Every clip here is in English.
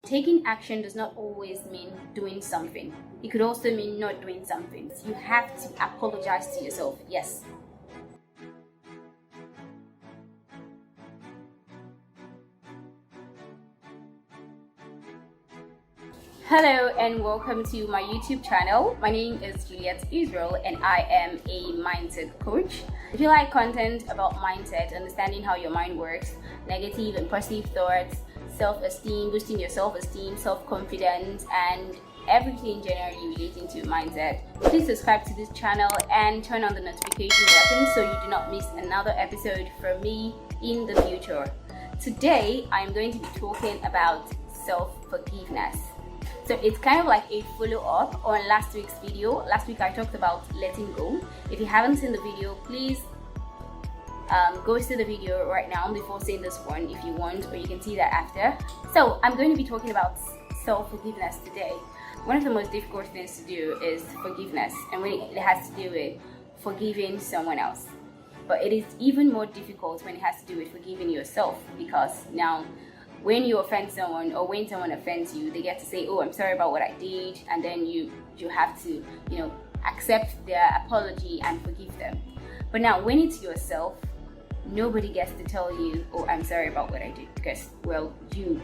taking action does not always mean doing something. It could also mean not doing something. You have to apologize to yourself. Yes. Hello and welcome to my YouTube channel. My name is Juliet Israel and I am a mindset coach. If you like content about mindset, understanding how your mind works, negative and positive thoughts, self-esteem, boosting your self-esteem, self-confidence, and everything generally relating to mindset, please subscribe to this channel and turn on the notification button so you do not miss another episode from me in the future. Today, I'm going to be talking about self-forgiveness. So it's kind of like a follow-up on last week's video. Last week I talked about letting go. If you haven't seen the video, please go see the video right now before seeing this one if you want, or you can see that after. So I'm going to be talking about self-forgiveness today. One of the most difficult things to do is forgiveness, and when it has to do with forgiving someone else. But it is even more difficult when it has to do with forgiving yourself, because now when you offend someone or when someone offends you, they get to say, oh, I'm sorry about what I did, and then you have to, accept their apology and forgive them. But now when it's yourself, nobody gets to tell you, oh, I'm sorry about what I did, because, well, you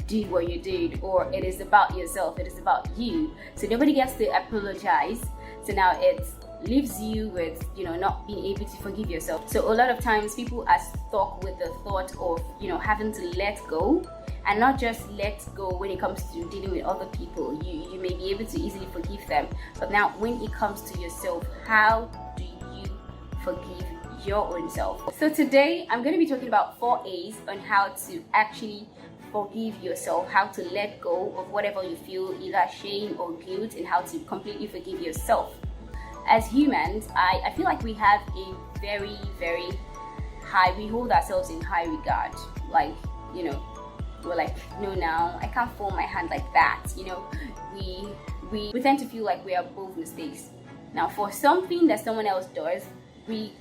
did what you did, or it is about yourself, it is about you. So nobody gets to apologize. So now it leaves you with, not being able to forgive yourself. So a lot of times people are stuck with the thought of, having to let go, and not just let go when it comes to dealing with other people. You may be able to easily forgive them, but now when it comes to yourself, how do you forgive your own self? So today I'm going to be talking about 4 A's on how to actually forgive yourself, how to let go of whatever you feel, either shame or guilt, and how to completely forgive yourself. As humans, I feel like we have a very, very high, we hold ourselves in high regard. Like, we're like, no, now I can't fold my hand like that. We tend to feel like we are above mistakes. Now, for something that someone else does, we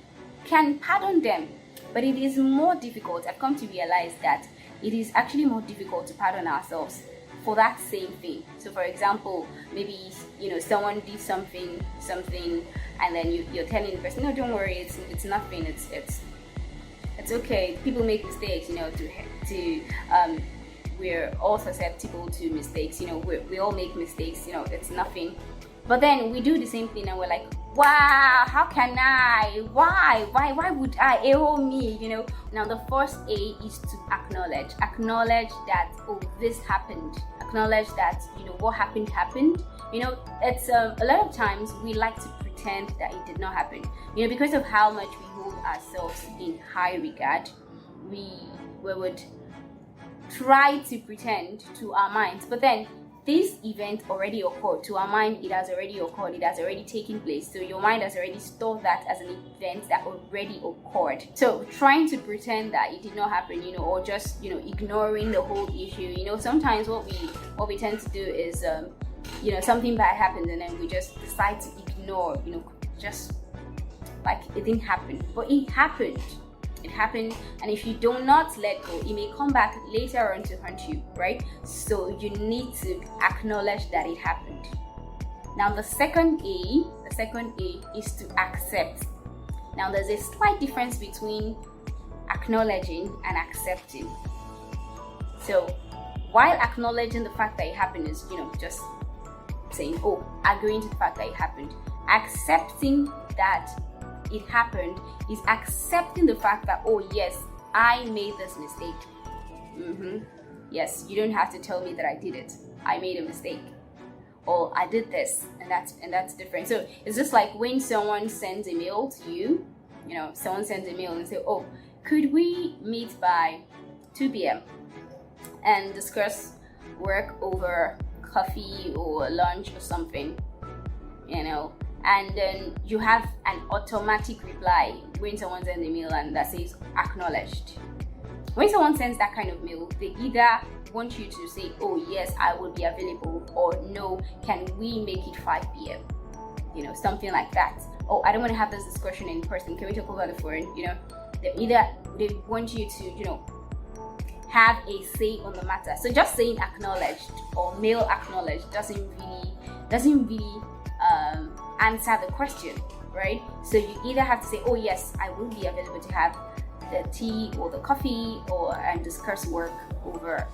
can pardon them, but it is more difficult. I've come to realize that it is actually more difficult to pardon ourselves for that same thing. So for example, maybe someone did something and then you're telling the person, no, don't worry, it's nothing, it's okay, people make mistakes, we're all susceptible to mistakes, we all make mistakes, it's nothing. But then we do the same thing and we're like, wow, how can I, why would I, me, Now the first A is to acknowledge that, oh, this happened. Acknowledge that, what happened. It's a lot of times we like to pretend that it did not happen. Because of how much we hold ourselves in high regard, we would try to pretend to our minds, but then this event already occurred. To our mind, it has already occurred, it has already taken place. So your mind has already stored that as an event that already occurred. So trying to pretend that it did not happen, or just, ignoring the whole issue. Sometimes what we tend to do is, something bad happens and then we just decide to ignore, just like it didn't happen. But it happened. It happened, and if you do not let go, it may come back later on to haunt you, right? So you need to acknowledge that it happened. Now the second A is to accept. Now there's a slight difference between acknowledging and accepting. So while acknowledging the fact that it happened is, just saying, oh, agreeing to the fact that it happened. Accepting that it happened is accepting the fact that, oh yes, I made this mistake. Yes, you don't have to tell me that I did it. I made a mistake, or I did this, and that's different. So it's just like when someone sends a mail to you, someone sends a mail and say, oh, could we meet by 2 p.m. and discuss work over coffee or lunch or something, and then you have an automatic reply when someone sends a mail and that says acknowledged. When someone sends that kind of mail, they either want you to say, oh yes, I will be available, or no, can we make it 5 p.m. Something like that. Oh, I don't want to have this discussion in person, can we talk over the phone? They want you to have a say on the matter. So just saying acknowledged or mail acknowledged doesn't really answer the question, right? So you either have to say, oh yes, I will be available to have the tea or the coffee and discuss work over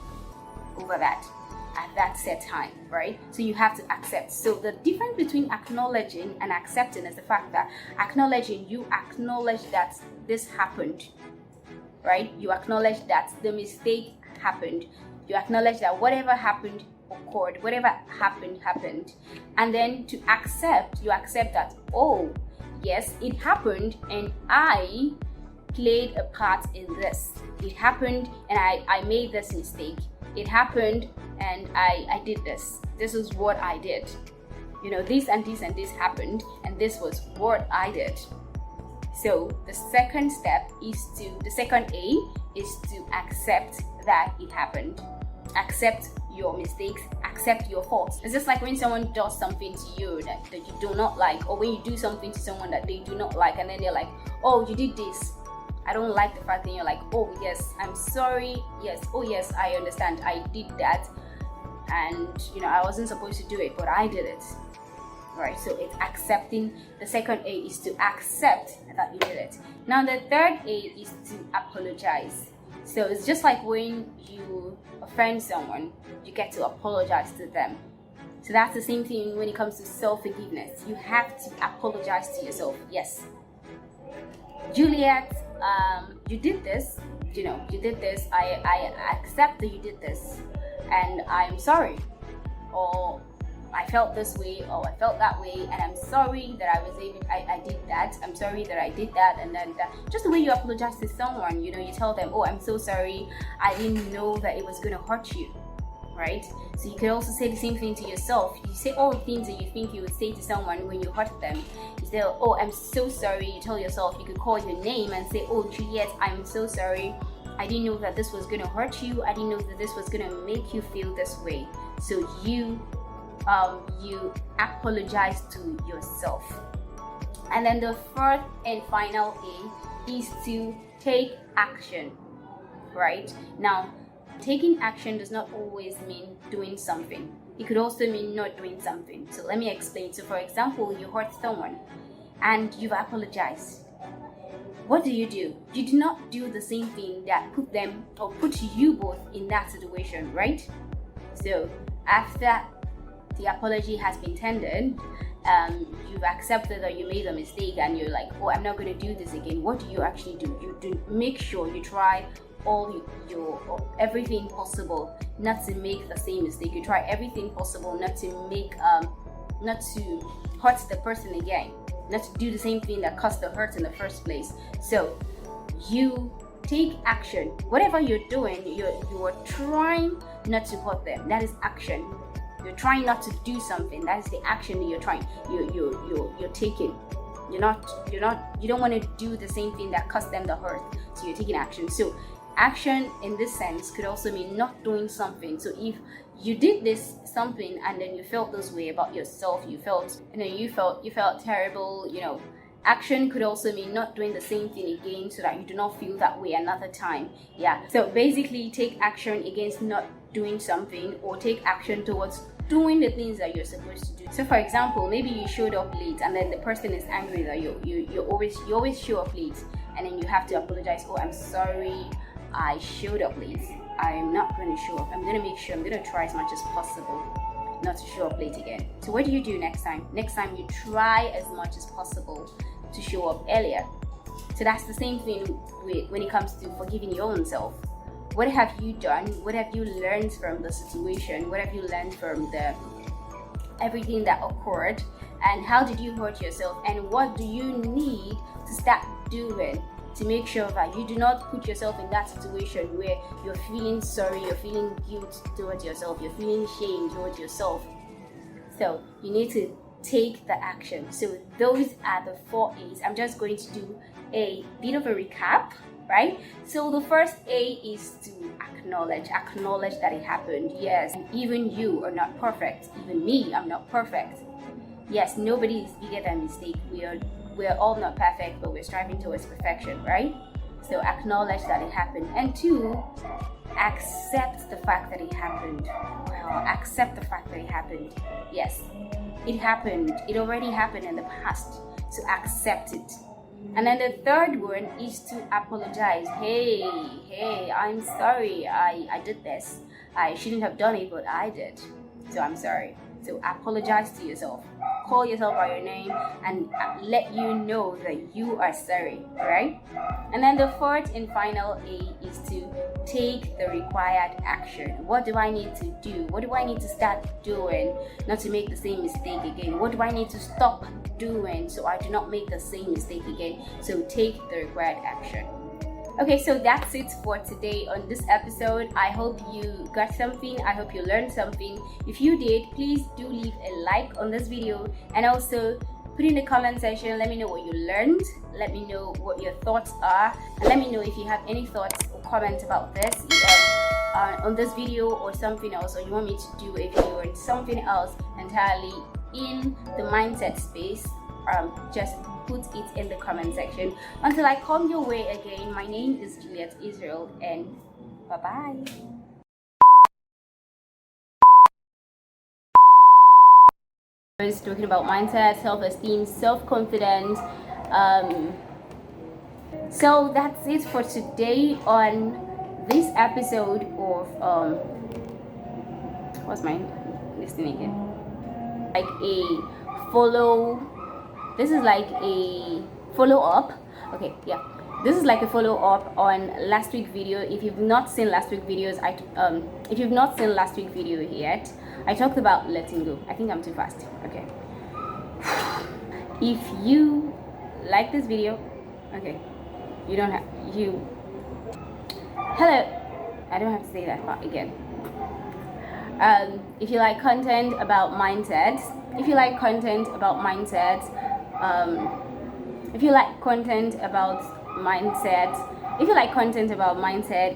that at that set time, right? So you have to accept. So the difference between acknowledging and accepting is the fact that acknowledging, you acknowledge that this happened, right? You acknowledge that the mistake happened. You acknowledge that whatever happened occurred, whatever happened. And then to accept, you accept that, oh yes, it happened and I played a part in this. It happened and I made this mistake. It happened and I did this. This is what I did. This and this and this happened and this was what I did. So the second A is to accept that it happened. Accept your mistakes, accept your faults. It's just like when someone does something to you that you do not like, or when you do something to someone that they do not like, and then they're like, oh, you did this. I don't like the fact that you're like, oh yes, I'm sorry. Yes, oh yes, I understand. I did that. And I wasn't supposed to do it, but I did it. Right, so it's accepting. The second A is to accept that you did it. Now the third A is to apologize. So it's just like when you offend someone, you get to apologize to them. So that's the same thing when it comes to self-forgiveness. You have to apologize to yourself. Yes, Juliet, you did this. You did this. I accept that you did this, and I'm sorry. Or I felt this way, or I felt that way, and I'm sorry that I did that. I'm sorry that I did that, and then just the way you apologize to someone, you tell them, oh, I'm so sorry. I didn't know that it was going to hurt you, right? So you could also say the same thing to yourself. You say all the things that you think you would say to someone when you hurt them. You say, oh, I'm so sorry. You tell yourself, you could call your name and say, oh, Juliet, I'm so sorry. I didn't know that this was going to hurt you. I didn't know that this was going to make you feel this way. So you apologize to yourself. And then the fourth and final A is to take action, right? Now, taking action does not always mean doing something. It could also mean not doing something. So let me explain. So for example, you hurt someone and you've apologized. What do? You do not do the same thing that put you both in that situation, right? So after the apology has been tendered, you've accepted that you made a mistake and you're like, oh, I'm not going to do this again. What do you actually do? You do make sure you try everything possible not to make the same mistake. You try everything possible not to hurt the person again, not to do the same thing that caused the hurt in the first place. So you take action. Whatever you're doing, you are trying not to hurt them. That is action. You're trying not to do something. That is the action that you're trying. You're taking. You don't want to do the same thing that caused them the hurt. So you're taking action. So action in this sense could also mean not doing something. So if you did this something and then you felt this way about yourself, you felt terrible, action could also mean not doing the same thing again so that you do not feel that way another time. Yeah. So basically take action against not doing something, or take action towards doing the things that you're supposed to do. So for example, maybe you showed up late and then the person is angry that you always show up late, and then you have to apologize. Oh, I'm sorry, I showed up late. I'm not going to show up. I'm going to make sure, I'm going to try as much as possible not to show up late again. So what do you do next time? Next time you try as much as possible to show up earlier. So that's the same thing when it comes to forgiving your own self. What have you done? What have you learned from the situation? What have you learned from everything that occurred? And how did you hurt yourself? And what do you need to start doing to make sure that you do not put yourself in that situation where you're feeling sorry, you're feeling guilt towards yourself, you're feeling shame towards yourself? So you need to take the action. So those are the 4 A's. I'm just going to do a bit of a recap, right? So the first A is to acknowledge that it happened. Yes, even you are not perfect. Even me, I'm not perfect. Yes, nobody is bigger than mistake. We're all not perfect, but we're striving towards perfection, right? So acknowledge that it happened. And 2, accept the fact that it happened. Well, accept the fact that it happened. Yes, it happened. It already happened in the past. So accept it. And then the third one is to apologize. Hey, I'm sorry. I did this. I shouldn't have done it, but I did. So I'm sorry. So apologize to yourself. Call yourself by your name and let you know that you are sorry, right? And then the fourth and final A is to take the required action. What do I need to do? What do I need to start doing not to make the same mistake again? What do I need to stop doing so I do not make the same mistake again? So take the required action. Okay, so that's it for today on this episode. I hope you got something. I hope you learned something. If you did, please do leave a like on this video and also put in the comment section. Let me know what you learned. Let me know what your thoughts are. And let me know if you have any thoughts or comments about this on this video or something else, or you want me to do a video on something else entirely in the mindset space. Just put it in the comment section. Until I come your way again, my name is Juliet Israel, and bye-bye. I was talking about mindset, self-esteem, self-confidence. So that's it for today on this episode of what's my listening again? Like a follow. This is like a follow-up. Okay, yeah. This is like a follow-up on last week's video. If you've not seen last week's videos, if you've not seen last week's video yet, I talked about letting go. I think I'm too fast. Okay. If you like this video, okay, you don't have you. Hello. I don't have to say that part again. If you like content about mindset, if you like content about mindset,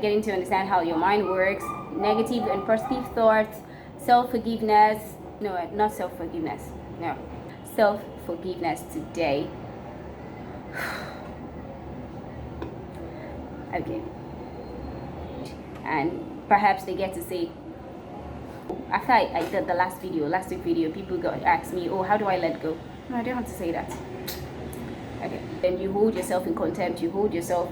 getting to understand how your mind works, negative and positive thoughts, self-forgiveness, no, not self-forgiveness, no, self-forgiveness today. Okay. And perhaps they get to say, after I did the last week video, people got asked me, oh, how do I let go? No, I don't have to say that. Okay. Then you hold yourself in contempt, you hold yourself.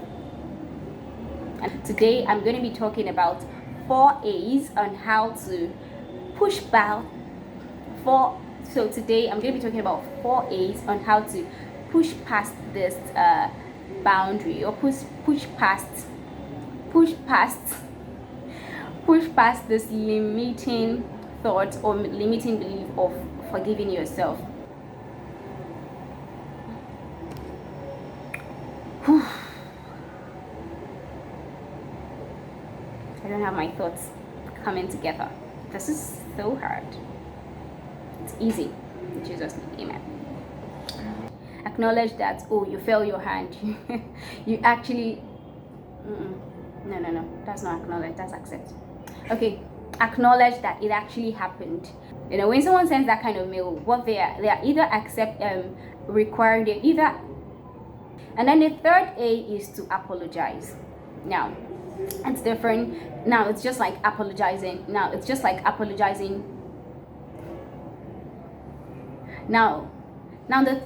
And today I'm going to be talking about 4 A's on how to push back. So today I'm going to be talking about 4 A's on how to push past this boundary, or push past this limiting thought or limiting belief of forgiving yourself. I don't have my thoughts coming together. This is so hard. It's easy. In Jesus' name, amen. Acknowledge that, oh, you fell your hand. You actually no, that's not acknowledge, that's accept. Okay, acknowledge that it actually happened. You know, when someone sends that kind of mail, what they are either required, they either. And then the third A is to apologize. Now it's different. Now it's just like apologizing. Now the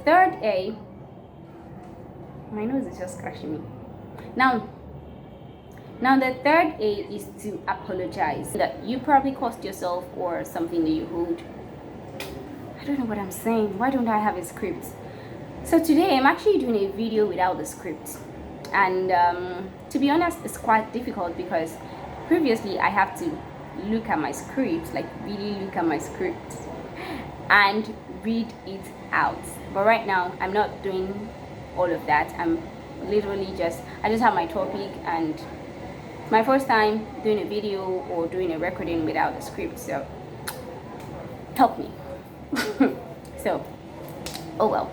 third A, my nose is just crushing me. Now the third A is to apologize. That you probably caused yourself or something that you hold. I don't know what I'm saying. Why don't I have a script? So today I'm actually doing a video without the script. And to be honest, it's quite difficult because previously I have to look at my script, like really look at my script and read it out. But right now I'm not doing all of that. I'm literally I just have my topic, and it's my first time doing a video or doing a recording without a script, so help me. So, oh well.